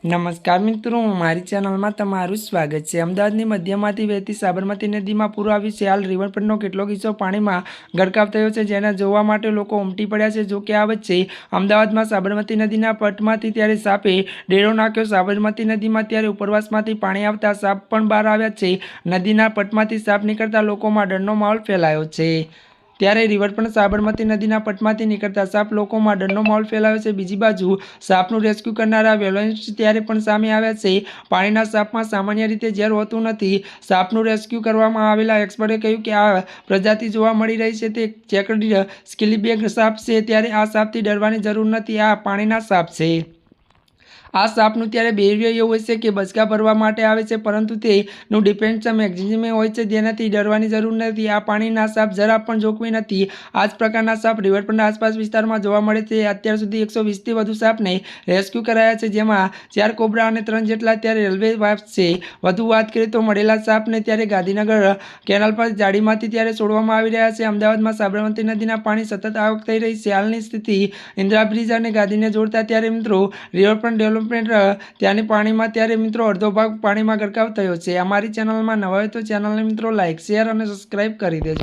નમસ્કાર મિત્રો, મારી ચેનલમાં તમારું સ્વાગત છે। અમદાવાદની મધ્યમાંથી વહેતી સાબરમતી નદીમાં પૂર આવ્યું છે। હાલ રિવરફ્રન્ટનો કેટલોક હિસ્સો પાણીમાં ગરકાવ થયો છે, જેને જોવા માટે લોકો ઉમટી પડ્યા છે। જો કે આ વચ્ચે અમદાવાદમાં સાબરમતી નદીના પટમાંથી ત્યારે સાપે ડેરો નાખ્યો। સાબરમતી નદીમાં ત્યારે ઉપરવાસમાંથી પાણી આવતા સાપ પણ બહાર આવ્યા છે। નદીના પટમાંથી સાપ નીકળતા લોકોમાં ડરનો માહોલ ફેલાયો છે। ત્યારે રિવરફ્રન્ટ સાબરમતી નદીના પટમાંથી નીકળતા સાપ લોકોમાં ડરનો માહોલ ફેલાયો છે। બીજી બાજુ સાપનું રેસ્ક્યુ કરનારા વોલન્ટિયર્સ ત્યારે પણ સામે આવ્યા છે। પાણીના સાપમાં સામાન્ય રીતે ઝેર હોતું નથી। સાપનું રેસ્ક્યુ કરવામાં આવેલા એક્સપર્ટે કહ્યું કે આ પ્રજાતિ જોવા મળી રહી છે તે ચેકર્ડ સ્કિલીબેગ સાપ છે। ત્યારે આ સાપથી ડરવાની જરૂર નથી, આ પાણીના સાપ છે। આ સાપનું ત્યારે બિહેવિયર એવું હોય છે કે બચકા ભરવા માટે આવે છે, પરંતુ તેનું ડિફેન્સ મેકેનિઝમ હોય છે જેનાથી ડરવાની જરૂર નથી। આ પાણીના સાપ જરા પણ જોખમી નથી। આ જ પ્રકારના સાપ રિવરફ્રન્ટ આસપાસ વિસ્તારમાં જોવા મળે છે। અત્યાર સુધી 120થી વધુ સાપને રેસ્ક્યુ કરાયા છે, જેમાં 4 કોબરા અને 3 જેટલા ત્યારે રેલવે વાઇફ છે। વધુ વાત કરીએ તો મળેલા સાપને ત્યારે ગાંધીનગર કેનાલ પર જાળીમાંથી ત્યારે છોડવામાં આવી રહ્યા છે। અમદાવાદમાં સાબરમતી નદીના પાણી સતત આવક થઈ રહી છે। હાલની સ્થિતિ ઇન્દિરા બ્રિજ અને ગાંધીને જોડતા ત્યારે મિત્રો રિવરફ્રન્ટ ત્યાંની પાણીમાં ત્યારે મિત્રો અડધો ભાગ પાણીમાં ગરકાવ થયો છે। અમારી ચેનલમાં નવા હોય તો ચેનલને મિત્રો લાઇક, શેર અને સબસ્ક્રાઇબ કરી દેજો।